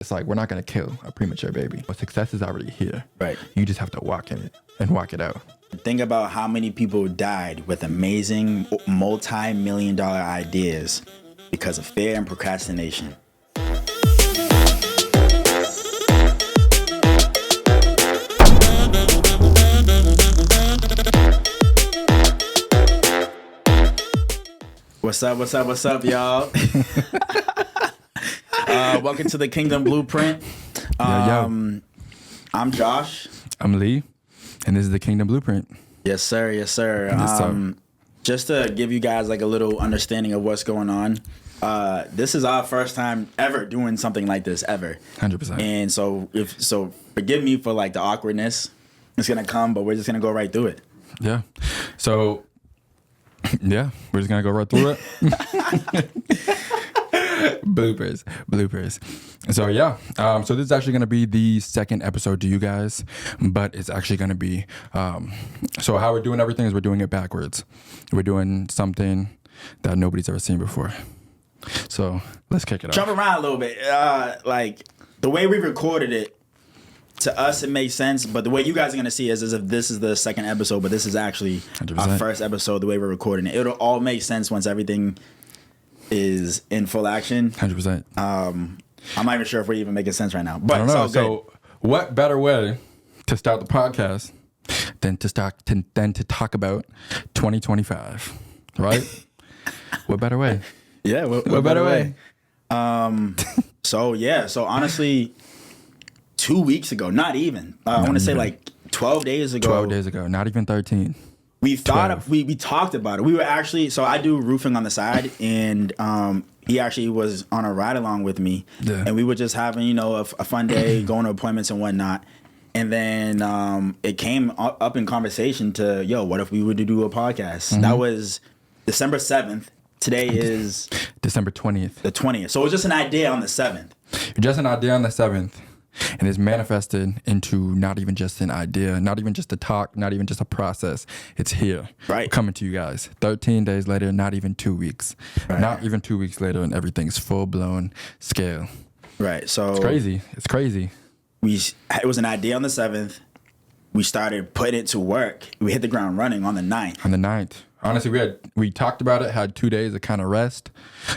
It's like, we're not going to kill a premature baby. But success is already here. Right. You just have to walk in it and walk it out. Think about how many people died with amazing multi-million-dollar ideas because of fear and procrastination. What's up, y'all? Welcome to the Kingdom Blueprint. I'm Josh. I'm Lee, and this is the Kingdom Blueprint. Yes, sir. Yes, sir. Just to give you guys like a little understanding of what's going on, this is our first time ever doing something like this, ever. 100%. And so, forgive me for like the awkwardness. It's gonna come, but we're just gonna go right through it. Yeah. So, yeah, we're just gonna go right through it. bloopers. So yeah, so this is actually gonna be the second episode to you guys, but it's actually gonna be so how we're doing everything is we're doing it backwards. We're doing something that nobody's ever seen before. So let's kick it off. Jump around a little bit. Like the way we recorded it, to us it makes sense, but the way you guys are gonna see it is as if this is the second episode, but this is actually 100%. our first episode. The way we're recording it, it'll all make sense once everything is in full action. 100%. I'm not even sure if we're even making sense right now, but I don't it's know. all good. So what better way to start the podcast than to talk about 2025, right? What better way? Yeah, what better way? So honestly, 2 weeks ago, not even. I want to say like 12 days ago. 12 days ago, not even 13. We thought we talked about it. We were actually, so I do roofing on the side, and he actually was on a ride along with me, and we were just having a fun day, going to appointments and whatnot. And then it came up in conversation to, what if we were to do a podcast? Mm-hmm. That was December 7th. Today is December 20th. The 20th. So it was just an idea on the 7th. Just an idea on the 7th. And it's manifested into not even just an idea, not even just a talk, not even just a process. It's here. Right. Coming to you guys. 13 days later, not even 2 weeks. Right. Not even 2 weeks later, and everything's full-blown scale. Right. So It's crazy. It was an idea on the 7th. We started putting it to work. We hit the ground running on the 9th. On the 9th. Honestly, we talked about it, had 2 days to kind of rest,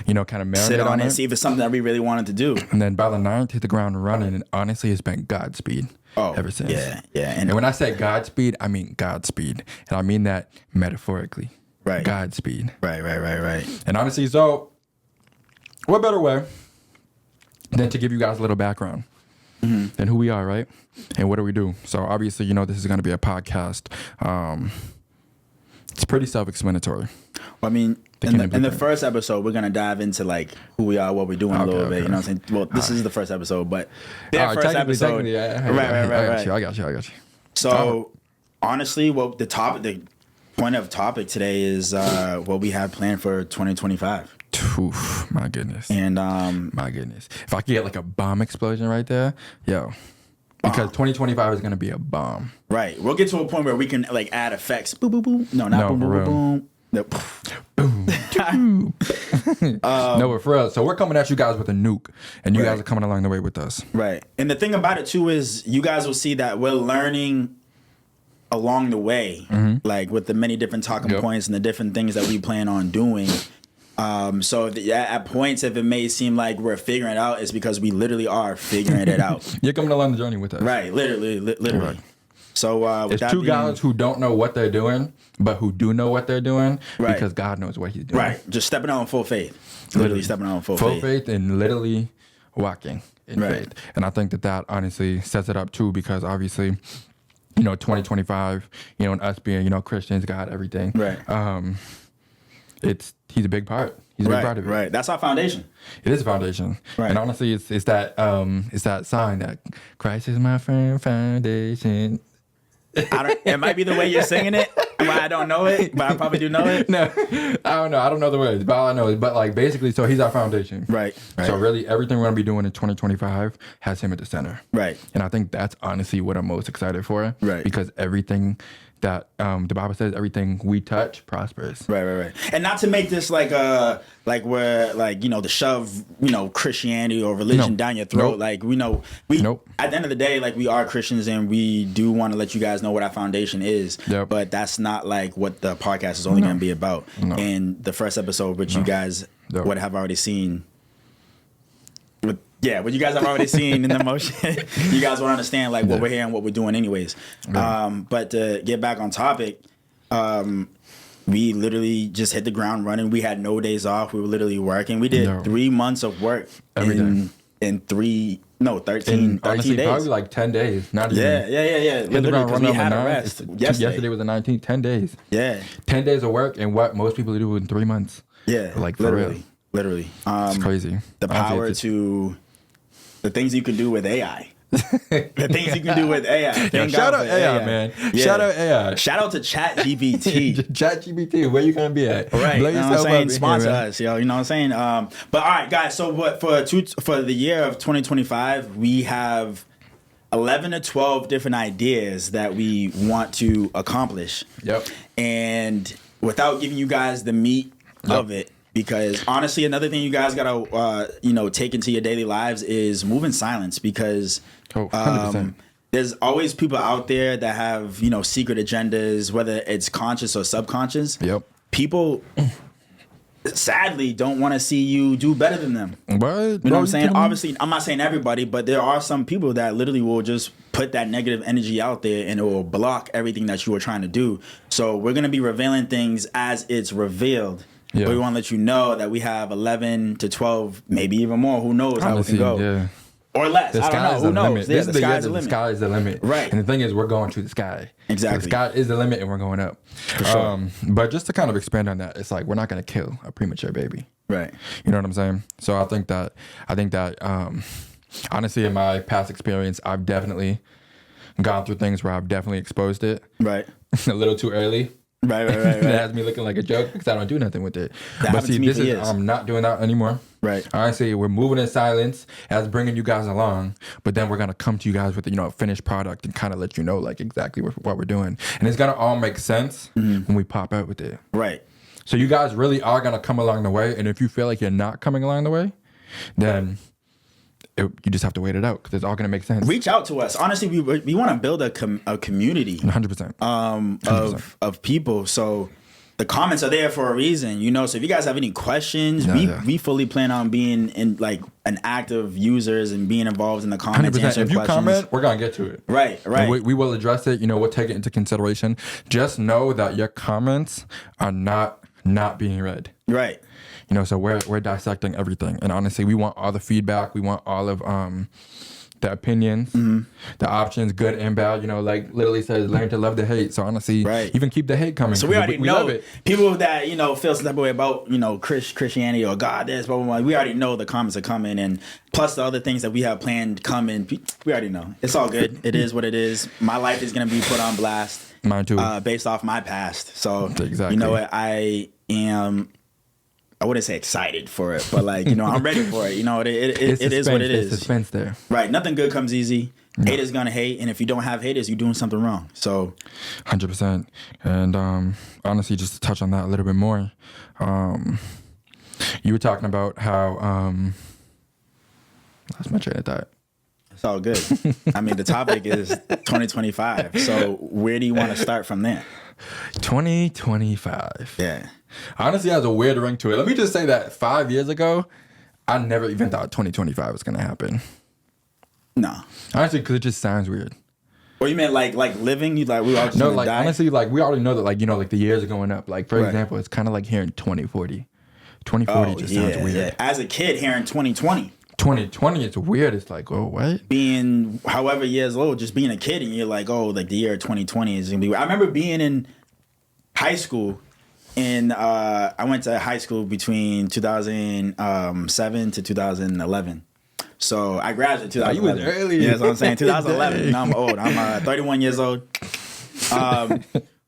kind of marinate sit on it, see if it's something that we really wanted to do. And then by the 9th, hit the ground running. And honestly, it's been Godspeed ever since. Yeah. And when I say Godspeed, I mean Godspeed. And I mean that metaphorically. Right. Godspeed. Right. And honestly, so what better way than to give you guys a little background than who we are, right? And what do we do? So obviously, this is going to be a podcast. It's pretty self-explanatory. Well, I mean, in the first episode, we're going to dive into like who we are, what we're doing a little bit. You know what I'm saying? Well, this is the first episode, but first episode. Right. I got you. So honestly, the point of topic today is what we have planned for 2025. Oof, my goodness. And my goodness. If I could get like a bomb explosion right there, because 2025 is going to be a bomb. Right. We'll get to a point where we can like add effects. Boom, boom, boom. No, not boom, boom, boom, boom. No. Boom. No, but for real. So we're coming at you guys with a nuke, and you guys are coming along the way with us. Right. And the thing about it too is you guys will see that we're learning along the way, like with the many different talking points and the different things that we plan on doing. So at points, if it may seem like we're figuring it out, it's because we literally are figuring it out. You're coming along the journey with us. Right. Literally. Right. So it's two guys who don't know what they're doing, but who do know what they're doing because God knows what he's doing. Right. Just stepping out in full faith. Literally stepping out in full faith. Full faith and literally walking in faith. And I think that honestly sets it up too, because obviously, 2025, and us being, Christians, God, everything. Right. He's a big part. He's a big part of it. Right. That's our foundation. It is a foundation. Right. And honestly, it's that sign that Christ is my firm foundation. It might be the way you're singing it. Why I don't know it, but I probably do know it. No, I don't know. I don't know the words, but all I know is, but like basically, so he's our foundation. Right. So really, everything we're gonna be doing in 2025 has him at the center. Right. And I think that's honestly what I'm most excited for. Right. Because everything that the Bible says, everything we touch prospers. Right. And not to make this like where like, you know, to shove, you know, Christianity or religion down your throat. Nope. Like, we at the end of the day, like, we are Christians and we do want to let you guys know what our foundation is. Yep. But that's not like what the podcast is only going to be about. No. And the first episode, which you guys would have already seen. What you guys have already seen in the motion, you guys will understand like what we're here and what we're doing anyways. But to get back on topic, we literally just hit the ground running. We had no days off. We were literally working. We did 3 months of work in 13 honestly, days. Probably like 10 days. Not even. Yeah. Literally, because we had a rest. Yesterday was the 19th, 10 days. Yeah. 10 days of work and what most people do in 3 months. Yeah. Like, for real. Literally. It's crazy. The power to... The things you can do with AI. The things you can do with AI. Shout out AI, man. Yeah. Shout out AI. Shout out to ChatGPT. ChatGPT, where you gonna be at? Right. Blow you know what I'm saying? Sponsor here, us, yo. You know what I'm saying? But all right, guys. So what for the year of 2025, we have 11 to 12 different ideas that we want to accomplish. Yep. And without giving you guys the meat of it. Because honestly, another thing you guys gotta take into your daily lives is move in silence. Because 100%. There's always people out there that have secret agendas, whether it's conscious or subconscious. Yep. People sadly don't want to see you do better than them. What? You know what I'm saying? Obviously, I'm not saying everybody, but there are some people that literally will just put that negative energy out there and it will block everything that you were trying to do. So we're gonna be revealing things as it's revealed. Yeah. But we want to let you know that we have 11 to 12, maybe even more. Who knows how it can go. Yeah. Or less. I don't know. Who knows? Yeah, the sky is the limit. The sky is the limit. Right. And the thing is, we're going to the sky. Exactly. So the sky is the limit and we're going up. For sure. But just to kind of expand on that, it's like we're not going to kill a premature baby. Right. You know what I'm saying? So I think that honestly, in my past experience, I've definitely gone through things where I've definitely exposed it. Right. A little too early. Right. That has me looking like a joke because I don't do nothing with it. But see, I'm not doing that anymore. Right. Honestly, we're moving in silence as bringing you guys along, but then we're gonna come to you guys with a finished product and kind of let you know like exactly what we're doing, and it's gonna all make sense when we pop out with it. Right. So you guys really are gonna come along the way, and if you feel like you're not coming along the way, then you just have to wait it out because it's all gonna make sense. Reach out to us. Honestly, we want to build a community. 100%. Of people. So the comments are there for a reason, So if you guys have any questions, we fully plan on being in like an active users and being involved in the comments. 100%. If you questions. comment, we're gonna get to it. Right. We will address it. We'll take it into consideration. Just know that your comments are not being read. Right. So we're dissecting everything, and honestly, we want all the feedback. We want all of the opinions, the options, good and bad. Like literally says, learn to love the hate. So honestly, even keep the hate coming. So we already know love it. People that feel some type of way about Christianity or God this, blah blah blah. We already know the comments are coming, and plus the other things that we have planned coming. We already know. It's all good. It is what it is. My life is gonna be put on blast. Mine too. Based off my past. So exactly. You know what? I wouldn't say excited for it, but I'm ready for it. It is what it is. There's suspense there. Right. Nothing good comes easy. No. Haters gonna hate, and if you don't have haters, you're doing something wrong. So 100%. And honestly, just to touch on that a little bit more, you were talking about how that's my train of thought. It's all good. I mean, the topic is 2025. So where do you want to start from there? 2025. Yeah. Honestly, it has a weird ring to it. Let me just say that 5 years ago, I never even thought 2025 was going to happen. No. Honestly, because it just sounds weird. Well, you meant like living? You we all just no, like die? honestly, like we already know that like the years are going up. Like for example, it's kind of like hearing 2040. 2040 just sounds weird. Yeah. As a kid, hearing 2020. 2020, it's weird. It's like, oh, what? Being however years old, just being a kid, and you're like, oh, like the year 2020 is gonna be weird. I remember being in high school. And I went to high school between 2007 to 2011. So I graduated 2011. You was early. Yeah, that's what I'm saying. 2011. Now I'm old. I'm 31 years old.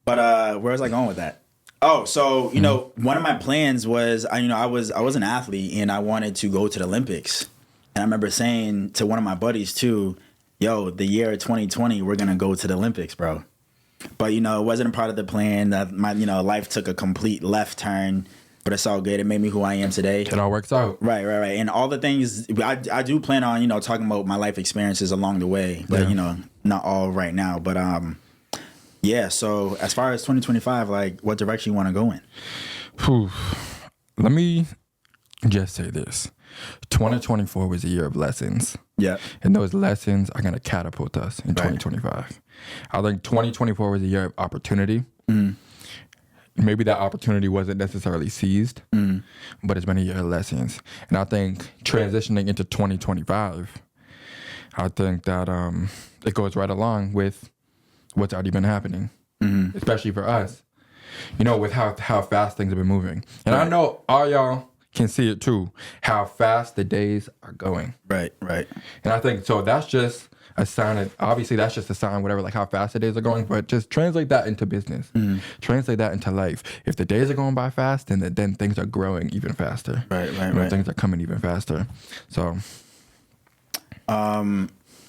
But where was I going with that? Oh, so you know, one of my plans was, I was an athlete and I wanted to go to the Olympics, and I remember saying to one of my buddies too, "Yo, the year 2020, we're gonna go to the Olympics, bro." But it wasn't a part of the plan. That my life took a complete left turn, but it's all good. It made me who I am today. It all works out. Right. And all the things I do plan on, talking about my life experiences along the way, but not all right now. But yeah. So as far as 2025, like, what direction you want to go in? Whew. Let me just say this: 2024 was a year of lessons. Yeah. And those lessons are going to catapult us in 2025. I think 2024 was a year of opportunity. Maybe that opportunity wasn't necessarily seized, but it's been a year of lessons. And I think transitioning into 2025, I think that it goes right along with what's already been happening, especially for us, with how fast things have been moving. And I know all y'all can see it too, how fast the days are going. Right. And I think, so that's just a sign obviously that's just a sign, whatever, like how fast the days are going, but just translate that into business. Translate that into life. If the days are going by fast, then things are growing even faster. Right. Things are coming even faster. So.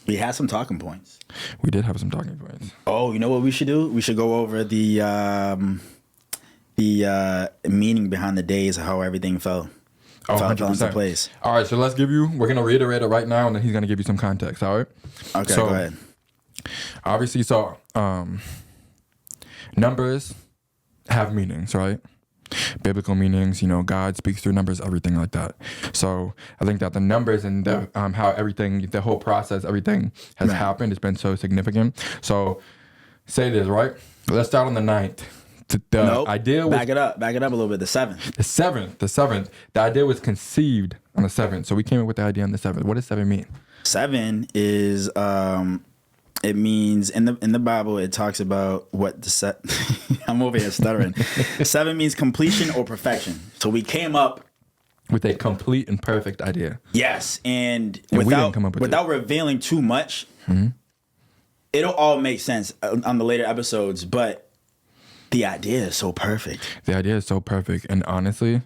We had some talking points. We did have some talking points. Oh, you know what we should do? We should go over the meaning behind the days, how everything fell. Oh, fell 100%. into place. All right, so we're going to reiterate it right now, and then he's going to give you some context, all right? Okay, so, go ahead. Obviously, numbers have meanings, right? Biblical meanings, God speaks through numbers, everything like that. So I think that the numbers and the how everything, the whole process, everything has happened has been so significant. So say this, right? Let's start on the 9th. Idea was, back it up a little bit. The 7th. The 7th. The idea was conceived on the 7th. So we came up with the idea on the 7th. What does 7 mean? 7 is it means in the Bible it talks about what the I'm over here stuttering. 7 means completion or perfection. So we came up with a complete and perfect idea. Yes, and we didn't come up with without revealing too much, it'll all make sense on the later episodes, but the idea is so perfect. The idea is so perfect, and honestly,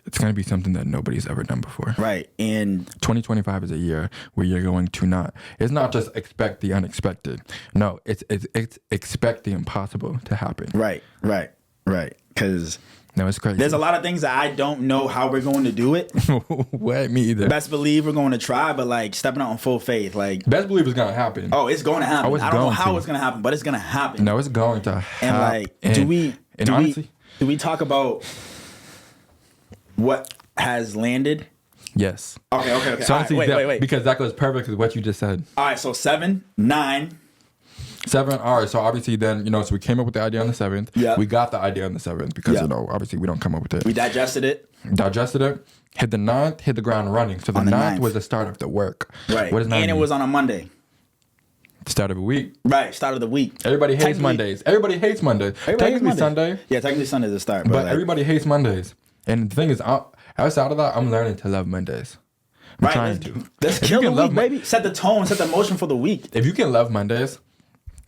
it's going to be something that nobody's ever done before. Right. And 2025 is a year where you're going to it's not just expect the unexpected. No, it's expect the impossible to happen. Right. Because it's crazy. There's a lot of things that I don't know how we're going to do it. What? Me either. Best believe we're going to try, but like stepping out on full faith, like best believe it's going to happen. Oh, it's going to happen. I don't know how to. It's going to happen, but it's going to happen. No, it's going to happen. And like, honestly, do we talk about what has landed? Yes. Okay. So right, wait. Because that goes perfect with what you just said. All right, so 7, 9. 7. All right. So obviously, then so we came up with the idea on the 7th. Yeah. We got the idea on the 7th because obviously we don't come up with it. We digested it. Hit the 9th. Hit the ground running. So the 9th was the start of the work. Right. What does 9 mean? It was on a Monday. Start of a week. Right. Start of the week. Everybody hates Mondays. Technically Sunday. Yeah, technically Sunday's the start. But everybody hates Mondays. And the thing is, outside of that, I'm learning to love Mondays. I'm trying to. Let's kill the week, baby. Set the tone, set the motion for the week. If you can love Mondays,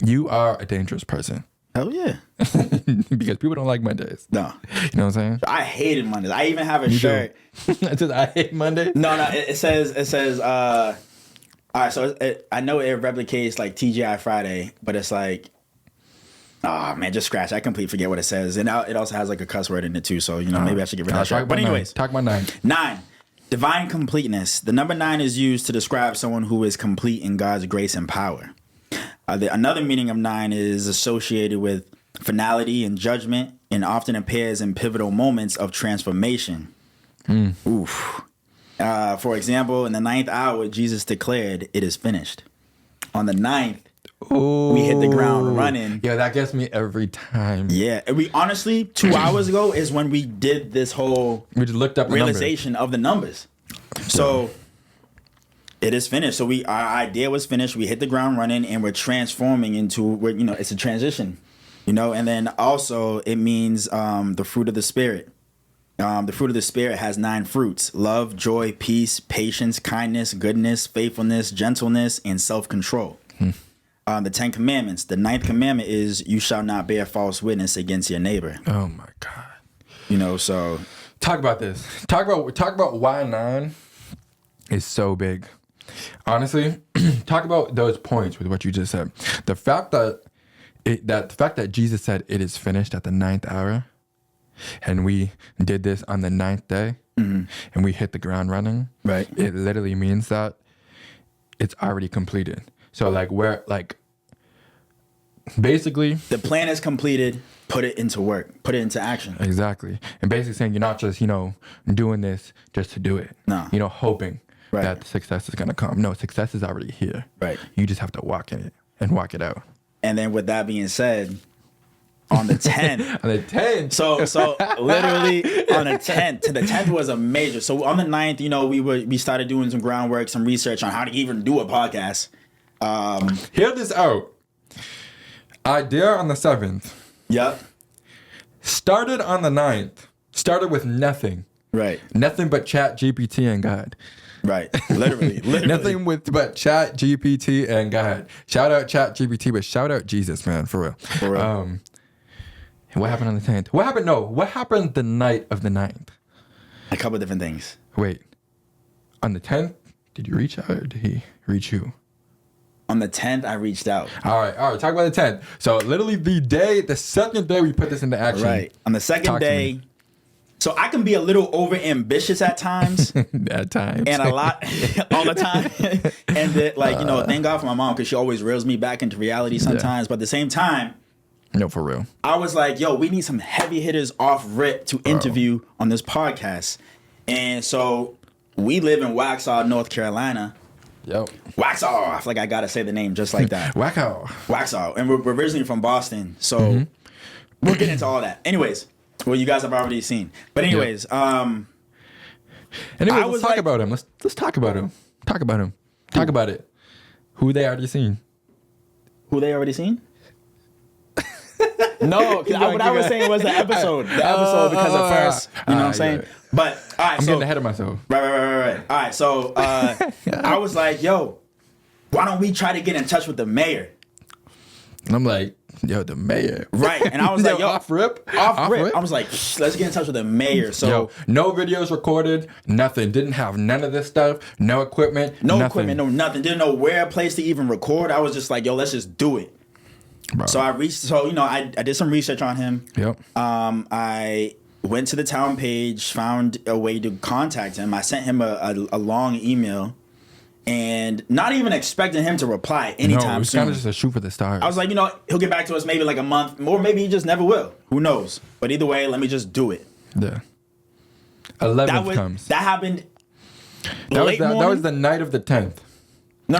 you are a dangerous person. Hell yeah. Because people don't like Mondays. No. You know what I'm saying? I hated Mondays. I even have a shirt. It says, I hate Mondays? No. It says, all right, so I know it replicates like TGI Friday, but it's like, oh man, just scratch. I completely forget what it says. And it also has like a cuss word in it too. So, maybe I should get rid of that shirt. But anyways. Talk about 9. 9. Divine completeness. The number 9 is used to describe someone who is complete in God's grace and power. Another meaning of 9 is associated with finality and judgment and often appears in pivotal moments of transformation. Oof. For example, in the 9th hour, Jesus declared, "It is finished." On the 9th, we hit the ground running. Yeah, that gets me every time. Yeah. And we honestly, 2 hours ago is when we did this whole we just looked up realization of the numbers. So it is finished. So our idea was finished. We hit the ground running and we're transforming into, it's a transition, and then also it means the fruit of the Spirit. The fruit of the Spirit has 9 fruits: love, joy, peace, patience, kindness, goodness, faithfulness, gentleness, and self-control. the 10 Commandments. The 9th commandment is you shall not bear false witness against your neighbor. Oh my God. You know, so Talk about this. Talk about why 9 is so big. Honestly, talk about those points with what you just said. The fact that Jesus said it is finished at the 9th hour, and we did this on the 9th day, and we hit the ground running. Right. It literally means that it's already completed. So basically the plan is completed. Put it into work. Put it into action. Exactly. And basically saying you're not just, doing this just to do it. No. Hoping that success is going to come. No, success is already here. Right. You just have to walk in it and walk it out. And then with that being said, on the 10th. On the 10th. So literally on the 10th. The 10th was a major. So on the 9th, we started doing some groundwork, some research on how to even do a podcast. Hear this out. Idea on the 7th. Yep. Started on the 9th. Started with nothing. Right. Nothing but Chat GPT and God. Right. Literally. Nothing but Chat GPT and God. Shout out Chat GPT, but shout out Jesus, man, for real. For real. What happened on the 10th? What happened the night of the 9th? A couple of different things. Wait. On the 10th, did you reach out or did he reach you? On the 10th, I reached out. All right. Talk about the 10th. So literally the second day we put this into action. Right. On the second day. So I can be a little over ambitious at times. At times. And a lot, all the time. And thank God for my mom because she always reels me back into reality sometimes. But at the same time. No, for real. I was like, yo, we need some heavy hitters off rip to interview on this podcast. And so we live in Waxhaw, North Carolina. Yep. Waxhaw. I feel like I got to say the name just like that. Waxhaw. And we're originally from Boston. So we'll get into all that. Anyways, well, you guys have already seen. But anyways, let's talk about him. Let's talk about him. Talk about him. Talk about it. Who they already seen? Who they already seen? No, because what I was saying was the episode. The episode because of first. You know what I'm saying? Yeah. But all right, I'm getting ahead of myself. Right. All right, so I was like, yo, why don't we try to get in touch with the mayor? And I'm like, yo, the mayor. Right. And I was like, yo, off rip. I was like, let's get in touch with the mayor. So no videos recorded, nothing. Didn't have none of this stuff. No equipment. No equipment, no nothing. Didn't know where a place to even record. I was just like, yo, let's just do it. Bro. So I did some research on him. Yep. I went to the town page, found a way to contact him. I sent him a long email and not even expecting him to reply anytime soon. It was kind of just a shoot for the stars. I was like, he'll get back to us maybe like a month, or maybe he just never will. Who knows? But either way, let me just do it. Yeah. 11th comes. That happened that was the night of the 10th. No.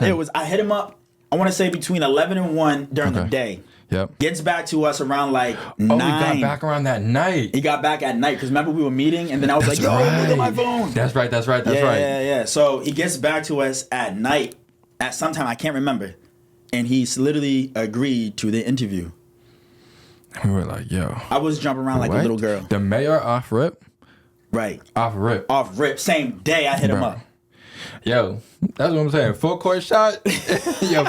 It was, I hit him up. I want to say between 11 and 1 during the day. Yep. Gets back to us around 9. He got back around that night. He got back at night because remember we were meeting and then I was like, yo, look at my phone. That's right. Yeah. So he gets back to us at night at some time, I can't remember. And he's literally agreed to the interview. We were like, yo. I was jumping around like a little girl. The mayor off rip? Right. Off rip. Same day I hit him up. Yo, that's what I'm saying. Full court shot.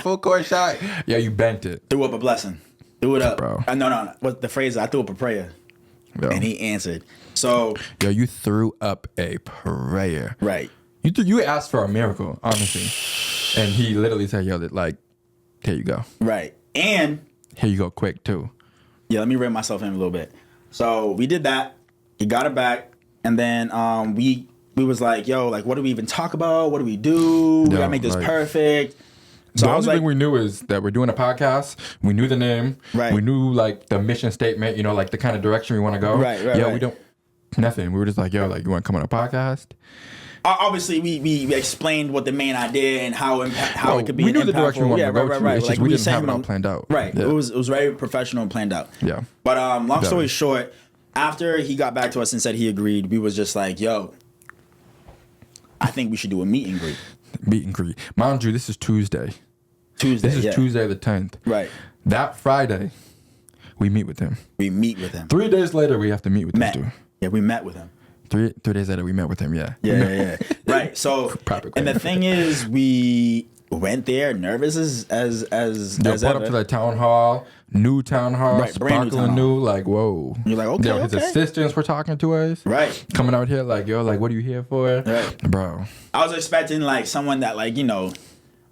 Full court shot. Yo, you bent it. Threw up a blessing. Threw it up. Bro. No. What the phrase? I threw up a prayer. Yo. And he answered. So. Yo, you threw up a prayer. Right. You asked for a miracle, honestly. And he literally said, yo, here you go. Right. And. Here you go quick, too. Yeah, let me reel myself in a little bit. So we did that. He got it back. And then we was like, yo, like, what do we even talk about? What do we do? We gotta make this perfect. So the only thing we knew is that we're doing a podcast. We knew the name. Right. We knew like the mission statement, like the kind of direction we want to go. Right. We don't, nothing. We were just like, yo, like, you want to come on a podcast? Obviously, we explained what the main idea and how it could be. We knew the direction we wanted to go to. Right. It's just we didn't have it all planned out. Right. Yeah. It was very professional and planned out. Yeah. But long story short, after he got back to us and said he agreed, we was just like, yo, I think we should do a meet and greet. Meet and greet. Mind you, this is Tuesday. This is Tuesday the 10th. Right. That Friday, we meet with him. 3 days later, we have to meet with this dude. Yeah, we met with him. 3 days later, we met with him, yeah. Yeah. Right. So, and the thing is, we went there nervous as Pulled ever. up to the town hall, new town hall, Right, brand new sparkling town new, like, whoa. You're like, okay, Yo, his assistants were talking to us. Right. Coming out here like, yo, like, what are you here for? Right. Bro. I was expecting like someone that like, you know,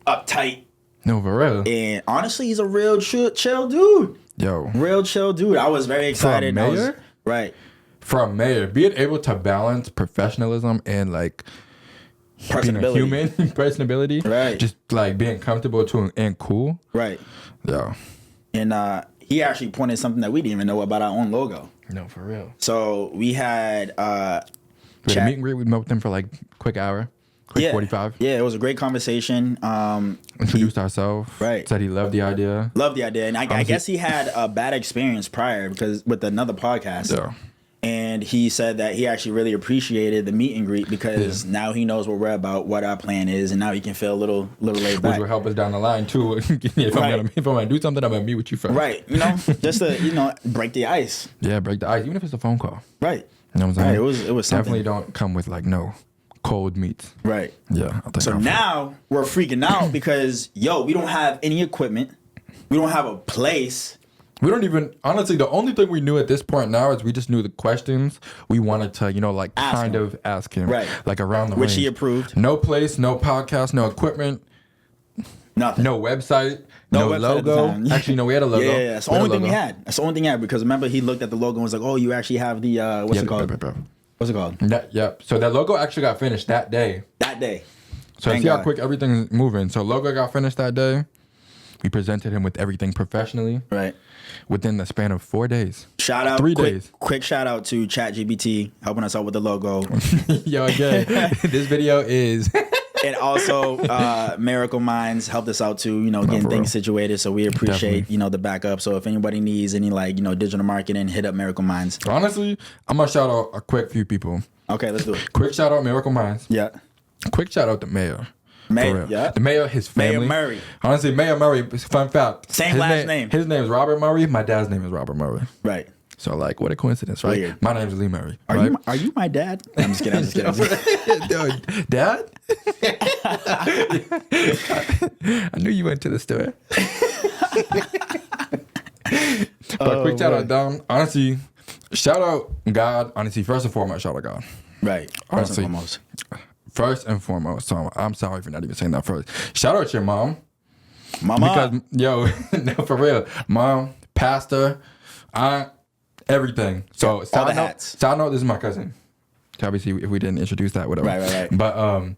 uptight. No, for real. And honestly, he's a real chill dude. Yo. Real chill dude. I was very excited. For a mayor? Right. For a mayor, being able to balance professionalism and like being a human personability. Right. Just like being comfortable too and cool. Right. Yo. And he actually pointed something that we didn't even know about our own logo. No, for real. So we had We had a meet and greet. We met with them for like quick hour. Quick 45. Yeah, it was a great conversation. Introduced ourselves. Right. Said he loved the idea. Loved the idea. And I guess he had a bad experience prior because with another podcast. Yeah. And he said that he actually really appreciated the meet and greet because now he knows what we're about, what our plan is, and now he can feel a little laid back. Which will help us down the line too. if I'm gonna do something, I'm gonna meet with you first. Right. You know, just to break the ice. Yeah, break the ice, even if it's a phone call. Right. You know what I'm saying? Right. It was something. Definitely don't come with like no cold meats. Right. Yeah. I think So now we're freaking out because we don't have any equipment. We don't have a place. We don't even, honestly, the only thing we knew at this point now is we just knew the questions we wanted to, like ask him. Right. Like around the Which range. he approved. No place, no podcast, no equipment, Nothing. no website, no website logo. Actually, no, we had a logo. Yeah. That's the only thing we had. That's the only thing we had because remember he looked at the logo and was like, oh, you actually have the, what's it called? What's it called? Yep. So that logo actually got finished that day. That day. So see how quick everything's moving. So logo got finished that day. We presented him with everything professionally. Right. Within the span of 4 days. Shout out. 3 days. Quick shout out to ChatGPT helping us out with the logo. Yo, again, this video is. And also, Miracle Minds helped us out too, getting things situated. So we appreciate, the backup. So if anybody needs any digital marketing, hit up Miracle Minds. Honestly, I'm going to shout out a quick few people. Okay, let's do it. Quick shout out Miracle Minds. Yeah. Quick shout out to Mayor. Mayor, yeah. The Mayor, his family. Mayor Murray. Honestly, Mayor Murray, fun fact. Same last name. His name is Robert Murray. My dad's name is Robert Murray. Right. So, what a coincidence, right? Weird. My name is Lee Murray. Are you my dad? No, I'm just kidding. Yo, Dad? I knew you went to the store. But quick shout out, Dom. Honestly, shout out God. Honestly, first and foremost, shout out God. Right. Honestly, first and foremost. So I'm sorry for not even saying that first. Shout out your mom. Mama. Because, no, for real. Mom, pastor, aunt, everything. So, side note, this is my cousin. Obviously, if we didn't introduce that, whatever. Right. But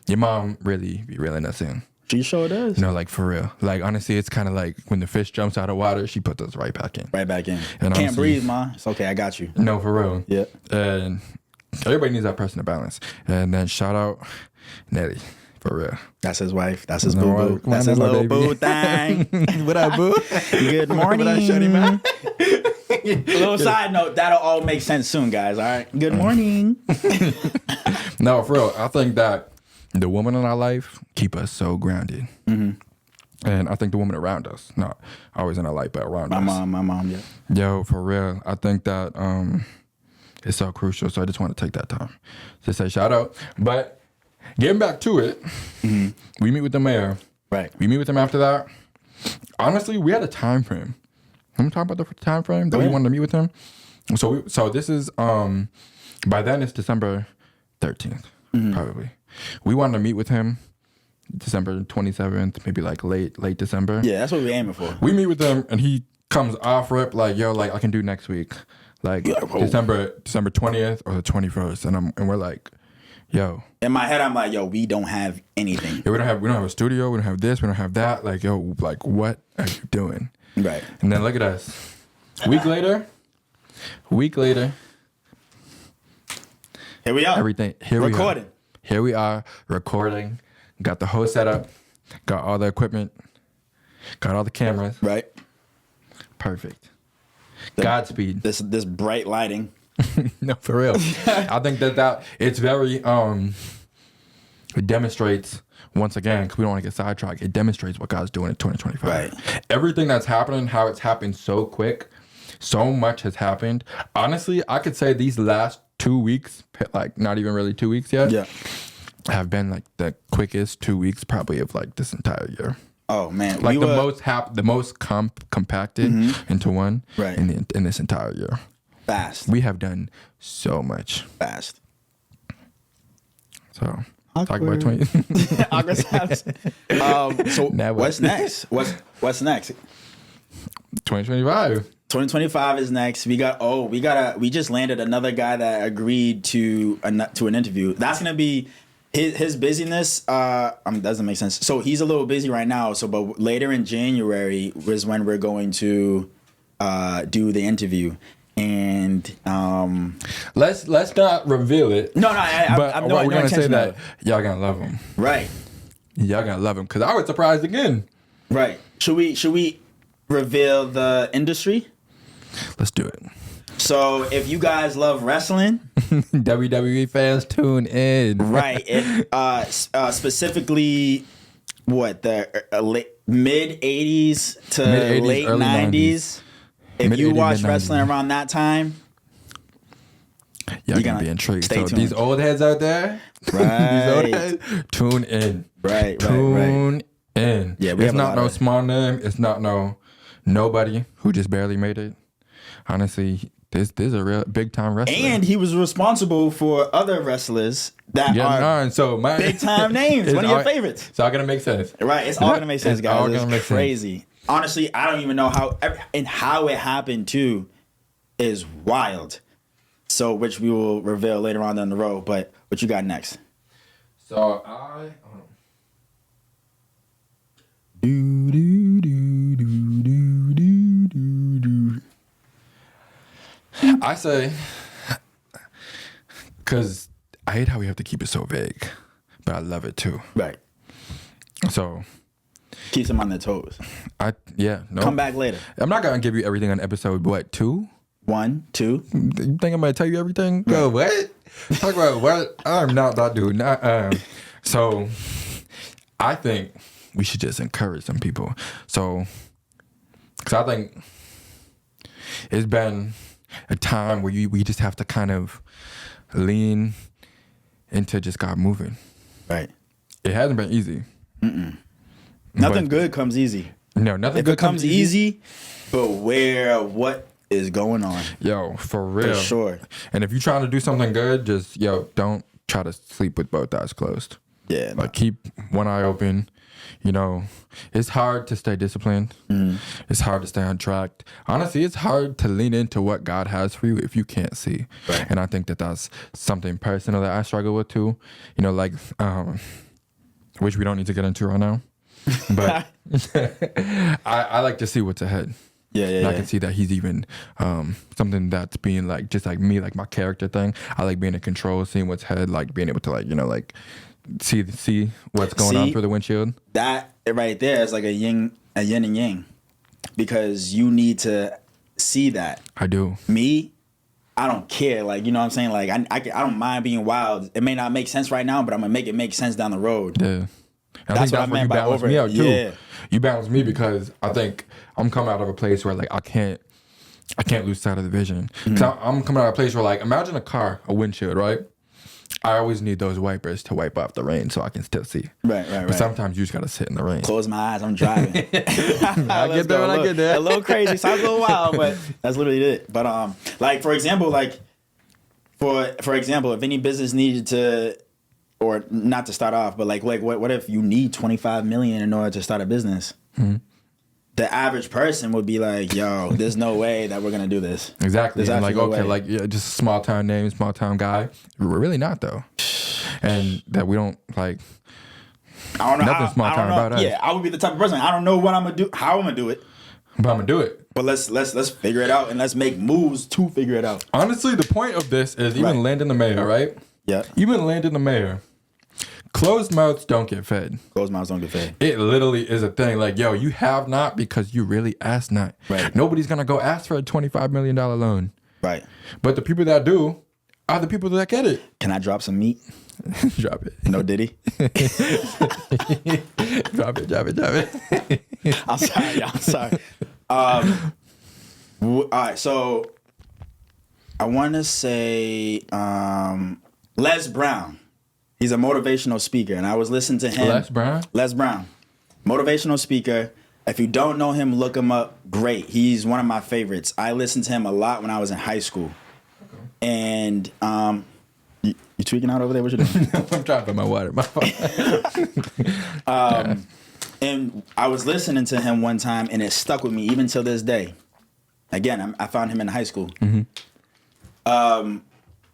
your mom really be reeling us in. She sure does. For real. Honestly, it's kind of like when the fish jumps out of water, she puts us right back in. Right back in. And Can't breathe, Ma. It's okay. I got you. No, for real. Yeah. And everybody needs that person to balance. And then shout out Nelly. For real. That's his wife. That's his boo-boo. That's his little boo thing. What up, boo? Good morning. What up, shorty, man? Little side note, that'll all make sense soon, guys. All right. Good morning. No, for real. I think that the women in our life keep us so grounded. Mm-hmm. And I think the women around us, not always in our life, but around us. My mom, yeah. Yo, for real. I think that it's so crucial. So I just want to take that time to say shout out. But getting back to it, we meet with the mayor. Right. We meet with him after that. Honestly, we had a time frame. Let me talk about the time frame that we wanted to meet with him. So this is by then it's December 13th, probably. We wanted to meet with him December 27th, maybe late December. Yeah, that's what we're aiming for. We meet with him and he comes off rip I can do next week. December 20th or the 21st. And we're like, yo. In my head, I'm like, yo, we don't have anything. Yeah, we don't have a studio. We don't have this. We don't have that. What are you doing? Right. And then look at us. Week later. Here we are. Everything. Recording. Here we are recording. Got the whole setup. Got all the equipment. Got all the cameras. Right. Perfect. Godspeed. This bright lighting. No, for real. I think that it's very it demonstrates once again, because we don't want to get sidetracked. It demonstrates what God's doing in 2025. Right. Everything that's happening, how it's happened so quick, so much has happened. Honestly, I could say these last 2 weeks, not even really 2 weeks yet. Yeah. have been like the quickest 2 weeks probably of like this entire year. Oh man, Like the most compacted into one right in this entire year. Fast. We have done so much. Fast. So Awkward. talk about 20. Awkward times. So Never. what's next? What's next? 2025. 2025 is next. We just landed another guy that agreed to an interview. That's gonna be his busyness. Doesn't make sense. So he's a little busy right now. So, but later in January was when we're going to do the interview. And let's not reveal it. No, but we're gonna say that y'all gonna love him. Right. Y'all gonna love him because I was surprised again. Right. Should we reveal the industry? Let's do it. So if you guys love wrestling, WWE fans tune in. Right. Specifically, what the mid '80s to late '90s. If you watch wrestling around that time, you're gonna be intrigued. So tuned. these old heads out there, right? These old heads, tune in. Right. Tune in. Yeah, it's not no small name. It's not nobody who just barely made it. Honestly, this is a real big time wrestler. And he was responsible for other wrestlers that are big time names. One of your favorites. It's all gonna make sense. Right. It's all gonna make sense, guys. It's crazy. Sense. Honestly, I don't even know how it happened too is wild. So, which we will reveal later on down the road. But what you got next? So I say, because I hate how we have to keep it so vague, but I love it too. Right. So keeps them on their toes. Come back later. I'm not gonna give you everything on episode 2? 1, 2. You think I'm gonna tell you everything? Go what? Talk about what? I'm not that dude. So I think we should just encourage some people. So, because I think it's been a time where we just have to kind of lean into just God moving. Right. It hasn't been easy. Nothing good comes easy. No, nothing good comes easy. But what is going on? Yo, for real. For sure. And if you're trying to do something good, just don't try to sleep with both eyes closed. Yeah. Like keep one eye open. You know, it's hard to stay disciplined. It's hard to stay on track. Honestly, it's hard to lean into what God has for you if you can't see. Right. And I think that's something personal that I struggle with too. You know, like, which we don't need to get into right now. But I like to see what's ahead. Yeah. I can see that he's even something that's being like just like me, like my character thing. I like being in control, seeing what's ahead, like being able to like see what's going on through the windshield. That right there is like a yin and yang, because you need to see that. I do. Me, I don't care. Like, you know what I'm saying? Like I don't mind being wild. It may not make sense right now, but I'm gonna make it make sense down the road. Yeah. I think that's what you balance me out too. Yeah. You balance me because I think I'm coming out of a place where like I can't lose sight of the vision. Because I'm coming out of a place where like imagine a windshield, right? I always need those wipers to wipe off the rain so I can still see. Right. But sometimes you just gotta sit in the rain. Close my eyes, I'm driving. I get there. A little crazy, sounds a little wild, but that's literally it. But like for example, if any business needed to, or not to start off, but like what if you need 25 million in order to start a business? The average person would be like, yo, there's no way that we're gonna do this. Exactly. And like, okay, like just a small town name, small town guy. We're really not though. And that we don't like I don't know nothing small town about us. Yeah, I would be the type of person. I don't know what I'm gonna do, how I'm gonna do it. But I'm gonna do it. But let's figure it out and let's make moves to figure it out. Honestly, the point of this is even landing the mayor, right? Yeah. Even landing the mayor. Closed mouths don't get fed. Closed mouths don't get fed. It literally is a thing. Like, yo, you have not because you really asked not. Right. Nobody's going to go ask for a $25 million loan. Right. But the people that do are the people that get it. Can I drop some meat? Drop it. No Diddy? Drop it. I'm sorry. All right, so I want to say Les Brown. He's a motivational speaker, and I was listening to him. Les Brown, motivational speaker. If you don't know him, look him up. Great. He's one of my favorites. I listened to him a lot when I was in high school. Okay. And you tweaking out over there? What you doing? I'm trying to put my water in my phone. And I was listening to him one time, and it stuck with me even till this day. Again, I found him in high school. Mm-hmm.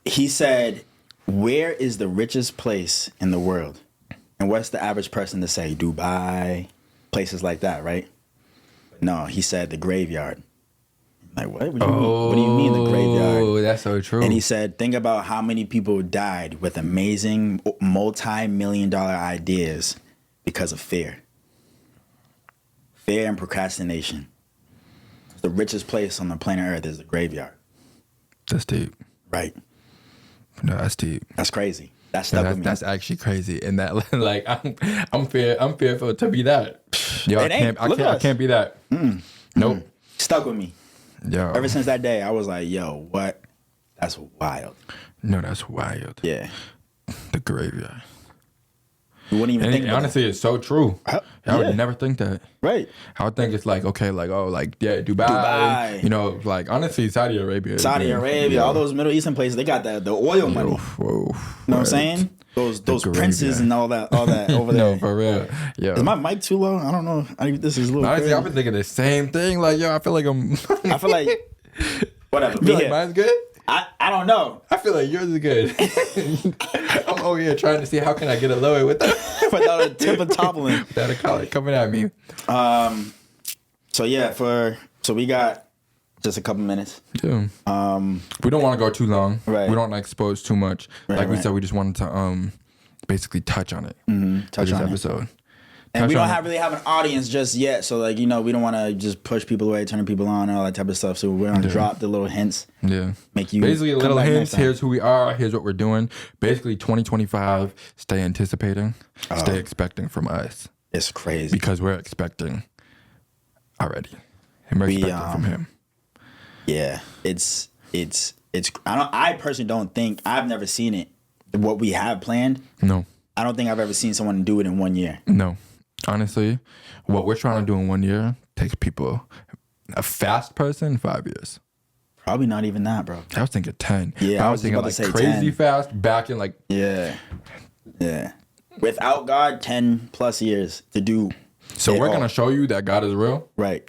He said, "Where is the richest place in the world?" And what's the average person to say? Dubai, places like that, right? No, he said the graveyard. Like, what? What do you mean the graveyard? Oh, that's so true. And he said, think about how many people died with amazing multi-million-dollar ideas because of fear. Fear and procrastination. The richest place on the planet Earth is the graveyard. That's deep. Right. No, that's deep. That's crazy. That stuck with me. That's actually crazy. And that, like, I'm fearful to be that. Yo, I can't be that. Nope. Stuck with me. Yo. Ever since that day, I was like, yo, what? That's wild. No, that's wild. Yeah. The graveyard. You wouldn't even think honestly, it's so true. I would never think that. Right. I would think it's like, okay, like, oh, like, yeah, Dubai. You know, like, honestly, Saudi Arabia, all those Middle Eastern places, they got the oil money. Whoa. You know what I'm saying? Those princes and all that over there. No, for real. Yeah. Is my mic too low? I don't know. This is a little honestly, crazy. I've been thinking the same thing. Like, yo, I feel like whatever. You feel like mine's good? I don't know. I feel like yours is good. I'm over here trying to see how can I get it lower without a tip of toppling. Without a collar coming at me. So we got just a couple minutes. Yeah. We don't want to go too long. Right. We don't expose too much. We said, we just wanted to basically touch on it. Touch on this episode. And we don't really have an audience just yet, so like, we don't want to just push people away, turn people on, and all that type of stuff. So we're gonna drop the little hints. Yeah, make you basically little hints. Here's who we are. Here's what we're doing. Basically, 2025. Stay anticipating. Stay expecting from us. It's crazy because we're expecting already, and we're expecting from him. Yeah, it's. I personally don't think I've never seen it. What we have planned. No, I don't think I've ever seen someone do it in 1 year. No. Honestly, what we're trying to do in 1 year takes people, a fast person, 5 years. Probably not even that, bro. I was thinking 10. Yeah, I was thinking like crazy 10. fast, back in like. Yeah. Without God, 10 plus years to do. So we're going to show you that God is real. Right.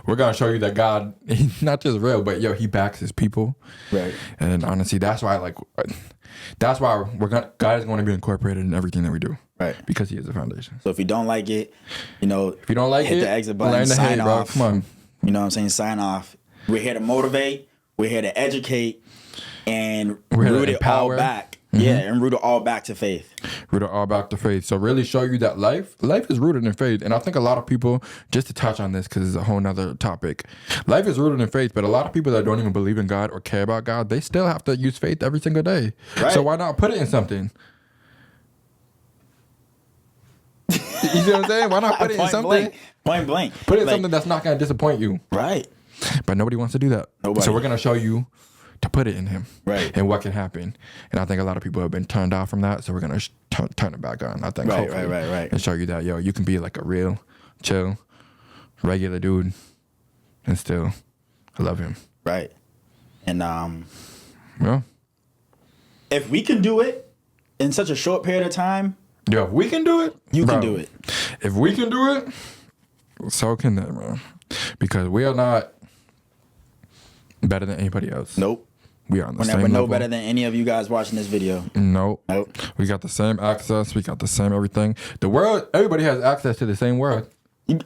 We're going to show you that God, he's not just real, but he backs his people. Right. And honestly, that's why God is going to be incorporated in everything that we do. Right. Because he is the foundation. So if you don't like it, if you don't like hit it, the exit button, sign off. Come on. You know what I'm saying? Sign off. We're here to motivate. We're here to educate. And root it all back. Mm-hmm. Yeah, and root it all back to faith. Root it all back to faith. So really show you that life is rooted in faith. And I think a lot of people, just to touch on this because it's a whole nother topic, life is rooted in faith, but a lot of people that don't even believe in God or care about God, they still have to use faith every single day. Right. So why not put it in something? You see what I'm saying? Why not put it in something? Point blank. Put it in something that's not going to disappoint you. Right. But nobody wants to do that. Nobody. So we're going to show you to put it in him. Right. And what can happen. And I think a lot of people have been turned off from that. So we're going to turn it back on. I think hopefully. Right. And show you that, you can be like a real, chill, regular dude and still love him. Right. And yeah. If we can do it in such a short period of time, if we can do it, you can do it. If we can do it, so can they, man. Because we are not better than anybody else. Nope. We are on the same level. We're no better than any of you guys watching this video. Nope. We got the same access. We got the same everything. The world, everybody has access to the same world.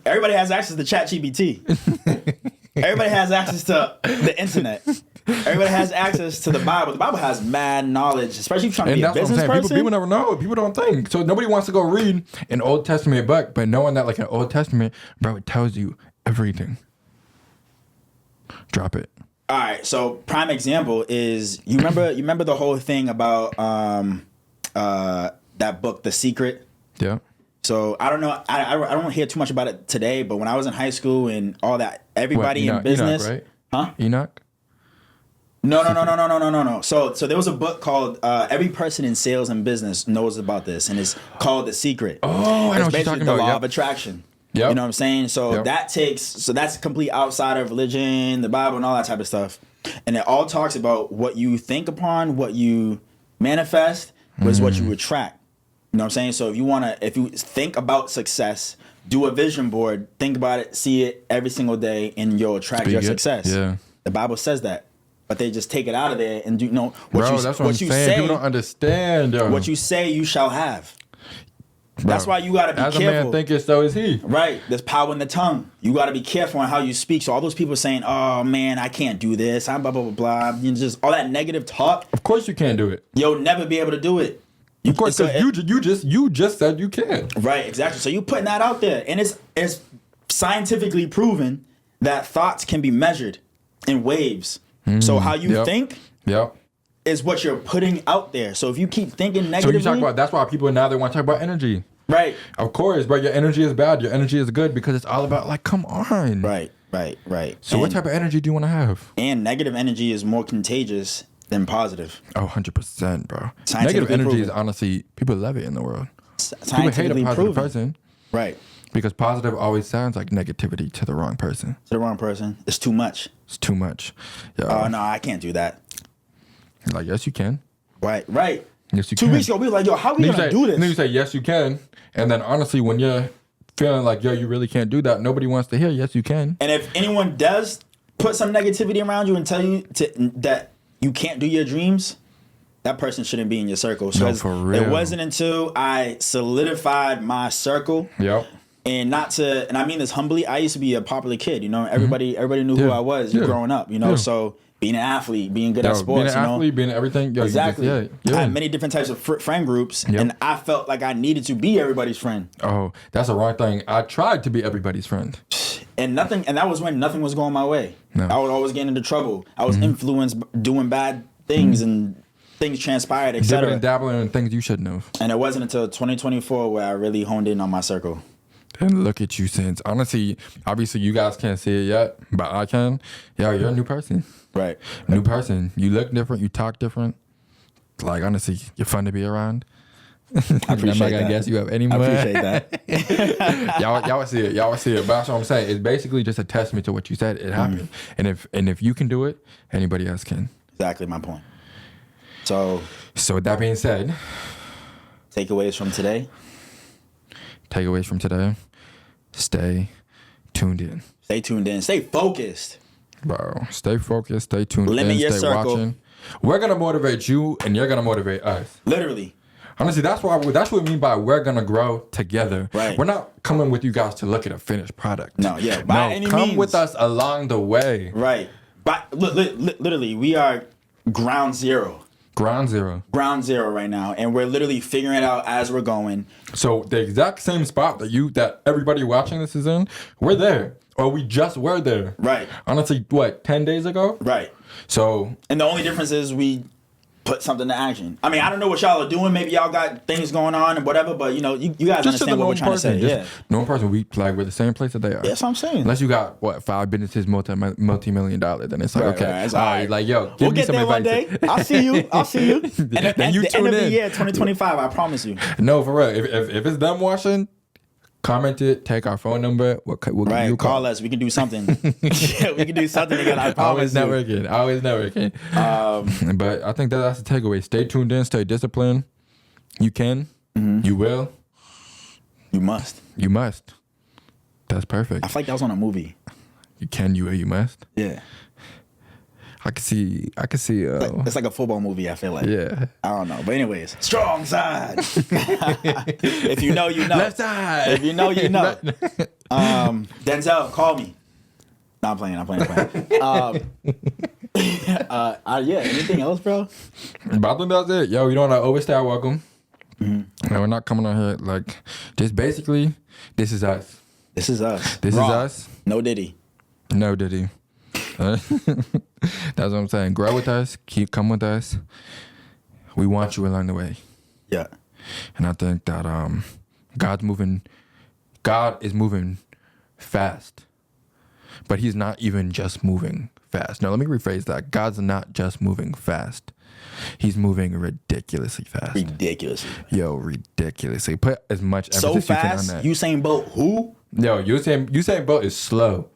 Everybody has access to ChatGPT. Everybody has access to the internet. Everybody has access to the Bible. The Bible has mad knowledge, especially if you're trying to be a business person. People never know. People don't think. So nobody wants to go read an Old Testament book, but knowing that like an Old Testament, bro, it tells you everything. Drop it. All right. So prime example is you remember the whole thing about that book, The Secret? Yeah. So I don't know. I don't hear too much about it today, but when I was in high school and all that, everybody in business, Enoch, right? Huh? Enoch. No. So there was a book called every person in sales and business knows about this, and it's called The Secret. Oh, I know what you're It's basically talking the about. law of attraction. Yep. You know what I'm saying? So Yep. that's complete outside of religion, the Bible, and all that type of stuff. And it all talks about what you think upon, what you manifest, was what you attract. You know what I'm saying? So if you think about success, do a vision board, think about it, see it every single day, and you'll attract your success. Yeah. The Bible says that. But they just take it out of there and what Bro, you, that's what what I'm you saying. say. People don't understand, yo. What you say, you shall have. That's why you gotta be As careful. a man thinketh, so is he. Right. There's power in the tongue. You gotta be careful on how you speak. So all those people saying, "Oh man, I can't do this," I'm blah blah blah blah. You know, just all that negative talk. Of course you can't do it. You'll never be able to do it. Of course, So because you just said you can. Right, exactly. So you putting that out there, and it's scientifically proven that thoughts can be measured in waves. So how you think Yep. is what you're putting out there. So if you keep thinking So negatively, you talk about, that's why people now they want to talk about energy. right, Of course, but your energy is bad. Your energy is good because it's all about, like, come on. right. So what type of energy do you want to have? And negative energy is more contagious than positive. Oh, 100%, bro. Scientifically Negative energy proven. is honestly, people love it in the world. People hate a Scientifically positive proven. person Right. because positive always sounds like negativity to the wrong person. To the wrong person. It's too much. It's too much. Yeah. Oh no, I can't do that. Like, yes, you can. Right. Yes, you 2 can. weeks ago, we were like, yo, how we Then gonna you say, do this? Then you say, yes, you can. And then honestly, when you're feeling like, yo, you really can't do that, nobody wants to hear, yes, you can. And if anyone does put some negativity around you and tell you that you can't do your dreams, that person shouldn't be in your circle. So for real. it wasn't until I solidified my circle, Yep. and I mean this humbly, I used to be a popular kid, you know, everybody knew who Yeah. I was Yeah. growing up, you know, Yeah. so being an athlete, being good Yo, at sports, being an you know. athlete, being everything. Yo, Exactly. You just, I had many different types of friend groups, Yep. and I felt like I needed to be everybody's friend. Oh, that's the wrong thing. I tried to be everybody's friend. And that was when nothing was going my way. No. I would always get into trouble. I was influenced doing bad things, and things transpired, Dibbling etc. and dabbling in things you shouldn't have. And it wasn't until 2024 where I really honed in on my circle. And look at you since. Honestly, obviously you guys can't see it yet, but I can. Yo, you're a new person. Right. New person. You look different. You talk different. Like, honestly, you're fun to be around. I appreciate I'm not gonna that. guess you have any I more. appreciate that. y'all will see it. Y'all will see it. But that's what I'm saying. It's basically just a testament to what you said. It happened. And if you can do it, anybody else can. Exactly my point. So, With that being said, takeaways from today. takeaways from today: stay tuned in, Stay tuned in. Stay focused. bro. Stay focused. Stay tuned Limit in. your Stay circle. watching. We're gonna motivate you, and you're gonna motivate us. Literally. Honestly, that's what we mean by we're gonna grow together. Right. We're not coming with you guys to look at a finished product. No, yeah, by any come means. with us along the way. Right. But literally, we are ground zero. Ground zero. Ground zero right now, and we're literally figuring it out as we're going. So the exact same spot that everybody watching this is in, we're there, or we just were there. Right. Honestly, what 10 days ago? Right. So And the only difference is we put something to action. I mean, I don't know what y'all are doing. Maybe y'all got things going on and whatever, but you know, you guys just to the understand what we're known trying person, to say. Yeah. known person, we we're the same place that they are. That's what I'm saying. Unless you got 5 businesses multi-million dollar, then it's like Right, okay, right. It's all all right, right. like yo, give We'll me get some there one advice. day. I'll see you. And at Then you the tune end of the in. year, 2025, I promise you. No, for real. If it's them watching, comment it. Take our phone number. We'll give you Right. a call. Call us. We can do something. Yeah, we can do something together. I Always promise you. networking. Always networking. But I think that's the takeaway. Stay tuned in. Stay disciplined. You can. You will. You must. You must. That's perfect. I feel like that was on a movie. You can. You will. You must. Yeah. I can see. It's like a football movie, I feel like. Yeah. I don't know. But anyways, strong side. If you know, you know. Left side. If you know, you know. Denzel, call me. No, I'm playing. Yeah, anything else, bro? But I think that's it. Yo, you don't want to overstay our welcome. And we're not coming on here like just basically. This is us. This is us. This Raw. is us. No Diddy. No, Diddy. That's what I'm saying. Grow with us. Come with us. We want you along the way. Yeah. And I think that God is moving fast. But he's not even just moving fast. No, let me rephrase that. God's not just moving fast. He's moving ridiculously fast. Ridiculously. Yo, ridiculously. Put as much emphasis So you can fast. on that. Usain Bolt, who? Yo, Usain Bolt is slow.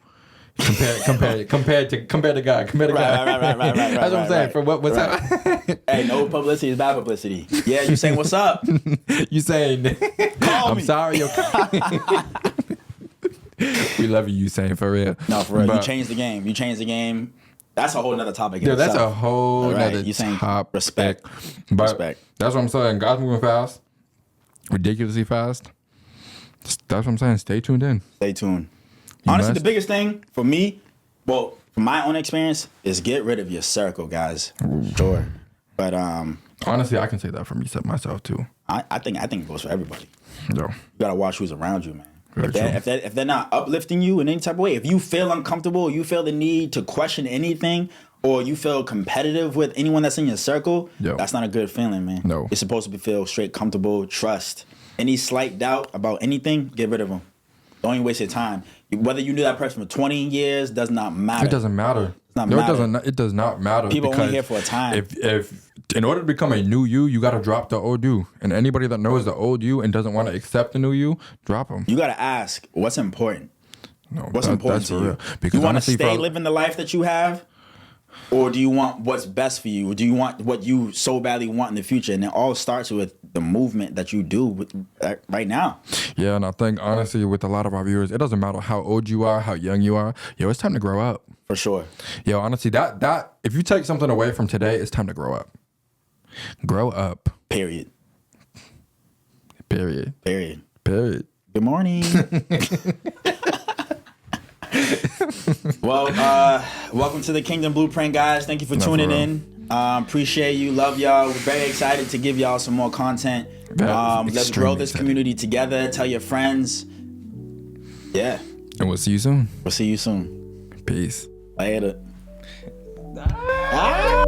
Compared to God. Compared to God. Right. That's what I'm saying. For what's right. happening? Hey, no publicity is bad publicity. Yeah, you saying what's up? You saying Call I'm me. sorry. We love you, Usain, for real. No, for real. But, You changed the game. You changed the game. That's a whole nother topic. Yeah, that's a whole nother You saying topic. respect. But Respect. that's what I'm saying. God's moving fast, ridiculously fast. That's what I'm saying. Stay tuned in. Stay tuned. You Honestly, must. the biggest thing for me, well, from my own experience, is get rid of your circle, guys. Sure. But Honestly, I can say that for myself too. I think it goes for everybody. No. You gotta watch who's around you, man. Very If they're not uplifting you in any type of way, if you feel uncomfortable, you feel the need to question anything, or you feel competitive with anyone that's in your circle, that's not a good feeling, man. No. You're supposed to feel straight comfortable, trust. Any slight doubt about anything, get rid of them. Don't even waste your time. Whether you knew that person for 20 years does not matter. It doesn't matter. not No, matter. it does not matter. People only because here for a time. If in order to become a new you got to drop the old you. And anybody that knows the old you and doesn't want to accept the new you, drop them. You gotta ask what's important. No, What's important that's to for you? real. Because You want to honestly, stay living the life that you have, or do you want what's best for you? Or do you want what you so badly want in the future? And it all starts with the movement that you do right now. Yeah, and I think honestly, with a lot of our viewers, it doesn't matter how old you are, how young you are. Yo, it's time to grow up. For sure. Yo, honestly, that if you take something away from today, it's time to grow up. Grow up. Period. Period. Period. Period. Good morning. Well, welcome to the Kingdom Blueprint, guys. Thank you for tuning in. Appreciate you. Love y'all. We're very excited to give y'all some more content. Let's grow this community together. Tell your friends. Yeah. And we'll see you soon. We'll see you soon. Peace. Later. Ah.